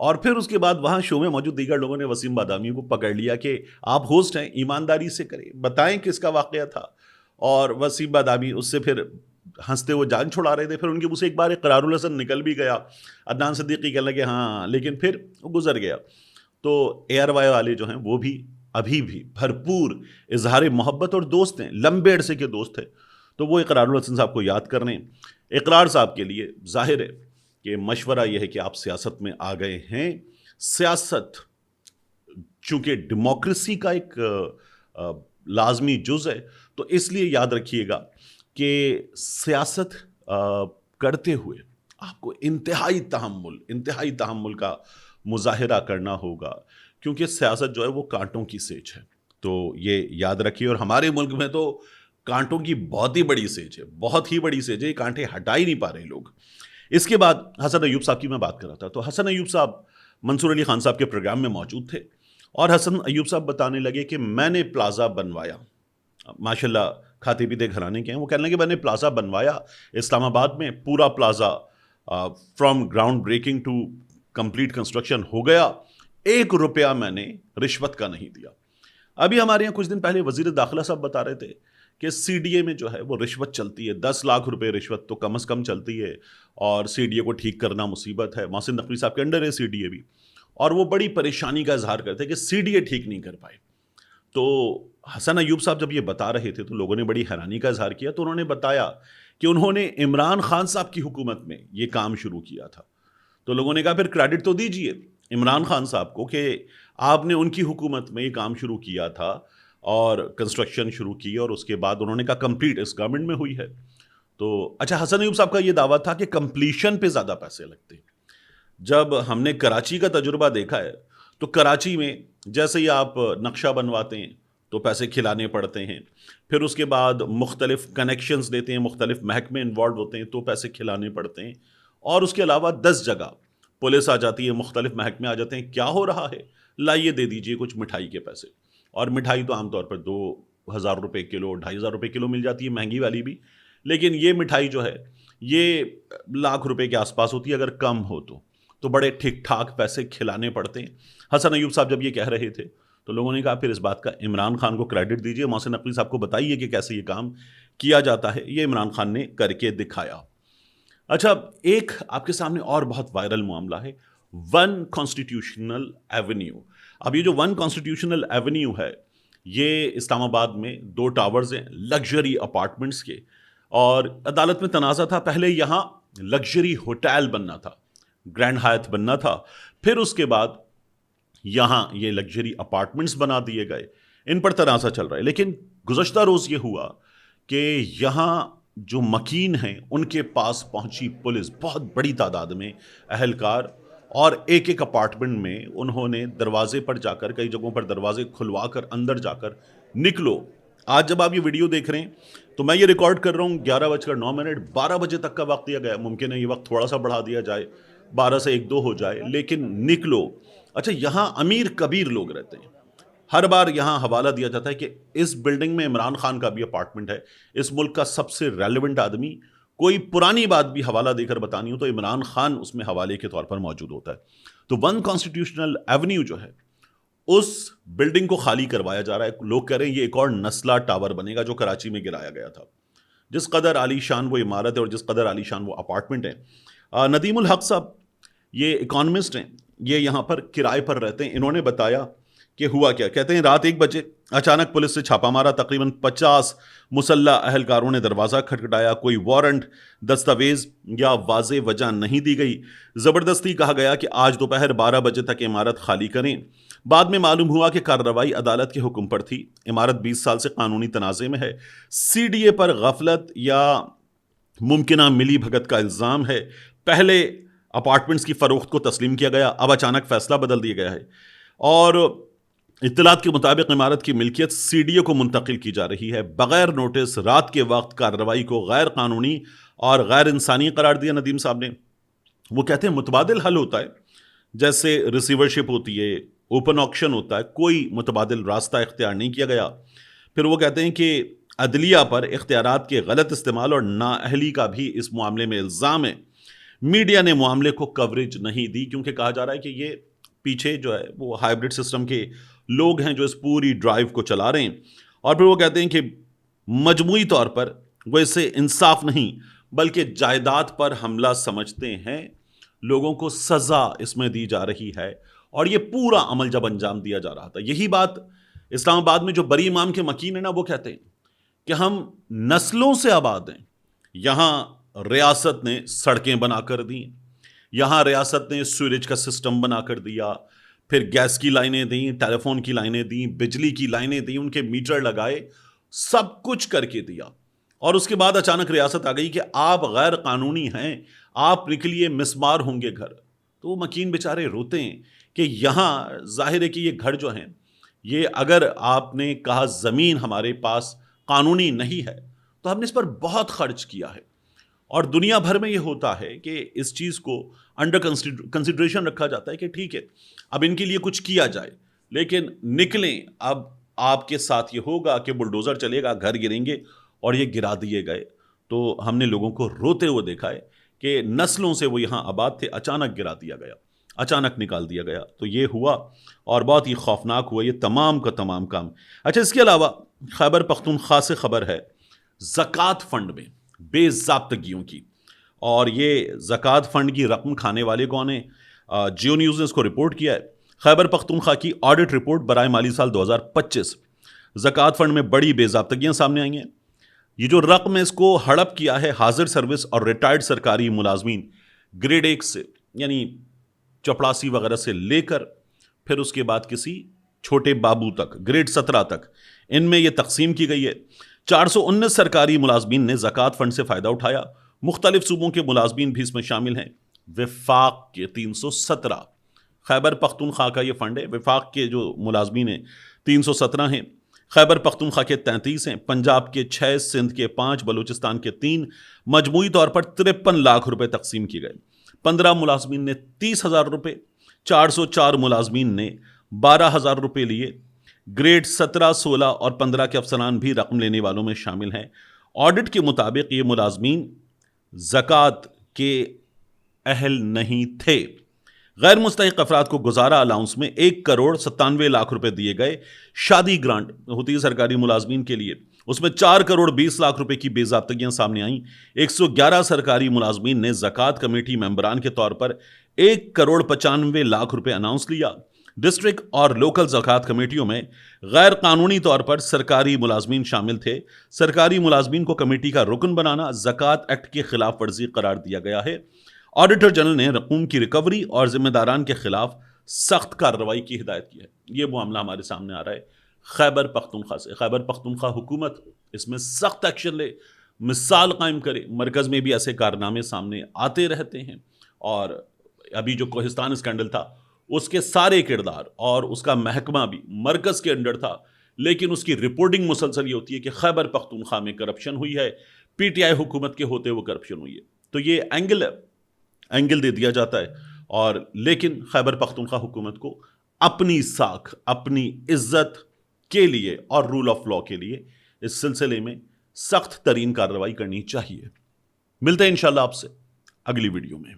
اور پھر اس کے بعد وہاں شو میں موجود دیگر لوگوں نے وسیم بادامی کو پکڑ لیا کہ آپ ہوسٹ ہیں، ایمانداری سے کریں، بتائیں کس کا واقعہ تھا. اور وسیم بادامی اس سے پھر ہنستے وہ جان چھڑا رہے تھے. پھر ان کے منہ سے ایک بار اقرار الحسن نکل بھی گیا. عدنان صدیقی کہنے لگے ہاں، لیکن پھر وہ گزر گیا. تو اے آر وائی والے جو ہیں وہ بھی ابھی بھی بھرپور اظہار محبت اور دوست ہیں، لمبے عرصے کے دوست ہیں. تو وہ اقرار الحسن صاحب کو یاد کر رہے ہیں. اقرار صاحب کے لیے ظاہر ہے کہ مشورہ یہ ہے کہ آپ سیاست میں آ گئے ہیں. سیاست چونکہ ڈیموکریسی کا ایک لازمی جز ہے، تو اس لیے یاد رکھیے گا کہ سیاست کرتے ہوئے آپ کو انتہائی تحمل کا مظاہرہ کرنا ہوگا، کیونکہ سیاست جو ہے وہ کانٹوں کی سیچ ہے. تو یہ یاد رکھیے. اور ہمارے ملک میں تو کانٹوں کی بہت ہی بڑی سیچ ہے، بہت ہی بڑی سیچ ہے. یہ کانٹے ہٹا ہی نہیں پا رہے لوگ. اس کے بعد حسن ایوب صاحب کی میں بات کر رہا تھا. تو حسن ایوب صاحب منصور علی خان صاحب کے پروگرام میں موجود تھے، اور حسن ایوب صاحب بتانے لگے کہ میں نے پلازا بنوایا. ماشاءاللہ کھاتے پیتے گھرانے کے ہیں. وہ کہنے لگے میں نے پلازا بنوایا اسلام آباد میں، پورا plaza from ground breaking to complete construction ہو گیا. 1 روپیہ میں نے رشوت کا نہیں دیا. ابھی ہمارے یہاں کچھ دن پہلے وزیر داخلہ صاحب بتا رہے تھے کہ سی ڈی اے میں جو ہے وہ رشوت چلتی ہے، 10 لاکھ روپے رشوت تو کم از کم چلتی ہے، اور سی ڈی اے کو ٹھیک کرنا مصیبت ہے. محسن نقوی صاحب کے انڈر ہے سی ڈی اے بھی، اور وہ بڑی پریشانی کا اظہار کرتے ہیں کہ سی ڈی اے ٹھیک نہیں کر پائے. تو حسن ایوب صاحب جب یہ بتا رہے تھے تو لوگوں نے بڑی حیرانی کا اظہار کیا. تو انہوں نے بتایا کہ انہوں نے عمران خان صاحب کی حکومت میں یہ کام شروع کیا تھا. تو لوگوں نے کہا پھر کریڈٹ تو دیجئے عمران خان صاحب کو کہ آپ نے ان کی حکومت میں یہ کام شروع کیا تھا اور کنسٹرکشن شروع کی، اور اس کے بعد انہوں نے کہا کمپلیٹ اس گورنمنٹ میں ہوئی ہے. تو اچھا، حسن ایوب صاحب کا یہ دعویٰ تھا کہ کمپلیشن پہ زیادہ پیسے لگتے ہیں. جب ہم نے کراچی کا تجربہ دیکھا ہے تو کراچی میں جیسے ہی آپ نقشہ بنواتے ہیں تو پیسے کھلانے پڑتے ہیں، پھر اس کے بعد مختلف کنیکشنز دیتے ہیں، مختلف محکمے انوالو ہوتے ہیں تو پیسے کھلانے پڑتے ہیں، اور اس کے علاوہ 10 جگہ پولیس آ جاتی ہے، مختلف محکمے آ جاتے ہیں. کیا ہو رہا ہے؟ لائیے دے دیجئے کچھ مٹھائی کے پیسے. اور مٹھائی تو عام طور پر 2,000 روپے کلو، 2,500 روپے کلو مل جاتی ہے، مہنگی والی بھی. لیکن یہ مٹھائی جو ہے یہ لاکھ روپے کے آس پاس ہوتی ہے اگر کم ہو تو بڑے ٹھیک ٹھاک پیسے کھلانے پڑتے ہیں. حسن ایوب صاحب جب یہ کہہ رہے تھے تو لوگوں نے کہا پھر اس بات کا عمران خان کو کریڈٹ دیجئے، محسن نقوی صاحب کو بتائیے کہ کیسے یہ کام کیا جاتا ہے. یہ عمران خان نے کر کے دکھایا. اچھا، ایک آپ کے سامنے اور بہت وائرل معاملہ ہے، ون کانسٹیٹیوشنل ایونیو. اب یہ جو ون کانسٹیٹیوشنل ایونیو ہے یہ اسلام آباد میں 2 ٹاورز ہیں لگژری اپارٹمنٹس کے، اور عدالت میں تنازع تھا. پہلے یہاں لگژری ہوٹل بننا تھا، گرینڈ ہائٹ بننا تھا، پھر اس کے بعد یہاں یہ لگژری اپارٹمنٹس بنا دیے گئے. ان پر تنازع چل رہا ہے. لیکن گزشتہ روز یہ ہوا کہ یہاں جو مکین ہیں ان کے پاس پہنچی پولیس، بہت بڑی تعداد میں اہلکار، اور ایک اپارٹمنٹ میں انہوں نے دروازے پر جا کر، کئی جگہوں پر دروازے کھلوا کر اندر جا کر نکلو. آج جب آپ یہ ویڈیو دیکھ رہے ہیں تو میں یہ ریکارڈ کر رہا ہوں 11:09، 12 بجے تک کا وقت دیا گیا. ممکن ہے یہ وقت تھوڑا سا بڑھا دیا جائے، 12 سے 1-2 ہو جائے، لیکن نکلو. اچھا، یہاں امیر کبیر لوگ رہتے ہیں. ہر بار یہاں حوالہ دیا جاتا ہے کہ اس بلڈنگ میں عمران خان کا بھی اپارٹمنٹ ہے. اس ملک کا سب سے ریلیونٹ آدمی، کوئی پرانی بات بھی حوالہ دے کر بتانی ہو تو عمران خان اس میں حوالے کے طور پر موجود ہوتا ہے. تو ون کانسٹیٹیوشنل ایونیو جو ہے اس بلڈنگ کو خالی کروایا جا رہا ہے. لوگ کہہ رہے ہیں یہ ایک اور نسلہ ٹاور بنے گا جو کراچی میں گرایا گیا تھا. جس قدر عالی شان وہ عمارت ہے اور جس قدر عالی شان وہ اپارٹمنٹ ہے. ندیم الحق صاحب یہ اکانومسٹ ہیں، یہ یہاں پر کرائے پر رہتے ہیں. انہوں نے بتایا کہ ہوا کیا. کہتے ہیں رات 1 بجے اچانک پولیس سے چھاپا مارا، تقریباً 50 مسلح اہلکاروں نے دروازہ کھٹکھٹایا. کوئی وارنٹ، دستاویز یا واضح وجہ نہیں دی گئی. زبردستی کہا گیا کہ آج دوپہر 12 بجے تک عمارت خالی کریں. بعد میں معلوم ہوا کہ کارروائی عدالت کے حکم پر تھی. عمارت 20 سال سے قانونی تنازع میں ہے. سی ڈی اے پر غفلت یا ممکنہ ملی بھگت کا الزام ہے. پہلے اپارٹمنٹس کی فروخت کو تسلیم کیا گیا، اب اچانک فیصلہ بدل دیا گیا ہے، اور اطلاعات کے مطابق عمارت کی ملکیت سی ڈی اے کو منتقل کی جا رہی ہے. بغیر نوٹس رات کے وقت کارروائی کو غیر قانونی اور غیر انسانی قرار دیا ندیم صاحب نے. وہ کہتے ہیں متبادل حل ہوتا ہے، جیسے ریسیورشپ ہوتی ہے، اوپن آکشن ہوتا ہے، کوئی متبادل راستہ اختیار نہیں کیا گیا. پھر وہ کہتے ہیں کہ عدلیہ پر اختیارات کے غلط استعمال اور نااہلی کا بھی اس معاملے میں الزام ہے. میڈیا نے معاملے کو کوریج نہیں دی کیونکہ کہا جا رہا ہے کہ یہ پیچھے جو ہے وہ ہائبرڈ سسٹم کے لوگ ہیں جو اس پوری ڈرائیو کو چلا رہے ہیں، اور پھر وہ کہتے ہیں کہ مجموعی طور پر وہ اسے انصاف نہیں بلکہ جائیداد پر حملہ سمجھتے ہیں، لوگوں کو سزا اس میں دی جا رہی ہے، اور یہ پورا عمل جب انجام دیا جا رہا تھا، یہی بات اسلام آباد میں جو بری امام کے مکین ہیں نا وہ کہتے ہیں کہ ہم نسلوں سے آباد ہیں، یہاں ریاست نے سڑکیں بنا کر دیں، یہاں ریاست نے سوریج کا سسٹم بنا کر دیا، پھر گیس کی لائنیں دیں، ٹیلی فون کی لائنیں دیں، بجلی کی لائنیں دیں، ان کے میٹر لگائے، سب کچھ کر کے دیا، اور اس کے بعد اچانک ریاست آ گئی کہ آپ غیر قانونی ہیں، آپ کے لیے مسمار ہوں گے گھر۔ تو وہ مکین بیچارے روتے ہیں کہ یہاں ظاہر ہے کہ یہ گھر جو ہیں، یہ اگر آپ نے کہا زمین ہمارے پاس قانونی نہیں ہے تو ہم نے اس پر بہت خرچ کیا ہے، اور دنیا بھر میں یہ ہوتا ہے کہ اس چیز کو انڈر کنسیڈریشن رکھا جاتا ہے کہ ٹھیک ہے اب ان کے لیے کچھ کیا جائے، لیکن نکلیں اب آپ کے ساتھ یہ ہوگا کہ بلڈوزر چلے گا، گھر گریں گے، اور یہ گرا دیے گئے۔ تو ہم نے لوگوں کو روتے ہوئے دیکھا ہے کہ نسلوں سے وہ یہاں آباد تھے، اچانک گرا دیا گیا، اچانک نکال دیا گیا، تو یہ ہوا اور بہت ہی خوفناک ہوا یہ تمام کا تمام کام۔ اچھا، اس کے علاوہ خیبر پختونخوا سے خبر ہے زکوٰۃ فنڈ میں بے ضابطگیوں کی، اور یہ زکوٰۃ فنڈ کی رقم کھانے والے کون ہیں؟ جیو نیوز نے اس کو رپورٹ کیا ہے۔ خیبر پختونخوا کی آڈٹ رپورٹ برائے مالی سال 2025، زکوٰۃ فنڈ میں بڑی بے ضابطگیاں سامنے آئی ہیں۔ یہ جو رقم ہے اس کو ہڑپ کیا ہے حاضر سروس اور ریٹائرڈ سرکاری ملازمین گریڈ 1 سے، یعنی چپڑاسی وغیرہ سے لے کر پھر اس کے بعد کسی چھوٹے بابو تک، گریڈ 17 تک، ان میں یہ تقسیم کی گئی ہے۔ 419 سرکاری ملازمین نے زکوٰۃ فنڈ سے فائدہ اٹھایا، مختلف صوبوں کے ملازمین بھی اس میں شامل ہیں۔ وفاق کے 317، خیبر پختونخوا کا یہ فنڈ ہے، وفاق کے جو ملازمین ہیں 317 ہیں، خیبر پختونخوا کے 33 ہیں، پنجاب کے 6، سندھ کے 5، بلوچستان کے 3، مجموعی طور پر 53 لاکھ روپے تقسیم کیے گئے۔ 15 ملازمین نے 30,000 روپے، 404 ملازمین نے 12,000 روپے لیے۔ گریڈ 17، 16 اور 15 کے افسران بھی رقم لینے والوں میں شامل ہیں۔ آڈٹ کے مطابق یہ ملازمین زکوٰۃ کے اہل نہیں تھے۔ غیر مستحق افراد کو گزارا الاؤنس میں 1,97,00,000 روپے دیے گئے۔ شادی گرانٹ ہوتی ہے سرکاری ملازمین کے لیے، اس میں 4,20,00,000 روپے کی بے ضابطگیاں سامنے آئیں۔ 111 سرکاری ملازمین نے زکوٰۃ کمیٹی ممبران کے طور پر 1,95,00,000 روپے اناؤنس لیا۔ ڈسٹرکٹ اور لوکل زکوٰۃ کمیٹیوں میں غیر قانونی طور پر سرکاری ملازمین شامل تھے۔ سرکاری ملازمین کو کمیٹی کا رکن بنانا زکوٰۃ ایکٹ کی خلاف ورزی قرار دیا گیا ہے۔ آڈیٹر جنرل نے رقوم کی ریکوری اور ذمہ داران کے خلاف سخت کارروائی کی ہدایت کی ہے۔ یہ معاملہ ہمارے سامنے آ رہا ہے خیبر پختونخوا سے۔ خیبر پختونخوا حکومت اس میں سخت ایکشن لے، مثال قائم کرے۔ مرکز میں بھی ایسے کارنامے سامنے آتے رہتے ہیں، اور ابھی جو کوہستان اسکینڈل تھا اس کے سارے کردار اور اس کا محکمہ بھی مرکز کے انڈر تھا، لیکن اس کی رپورٹنگ مسلسل یہ ہوتی ہے کہ خیبر پختونخوا میں کرپشن ہوئی ہے، پی ٹی آئی حکومت کے ہوتے ہوئے کرپشن ہوئی ہے۔ تو یہ اینگل دے دیا جاتا ہے، اور لیکن خیبر پختونخوا حکومت کو اپنی ساکھ، اپنی عزت کے لیے اور رول آف لا کے لیے اس سلسلے میں سخت ترین کارروائی کرنی چاہیے۔ ملتے ہیں انشاءاللہ آپ سے اگلی ویڈیو میں۔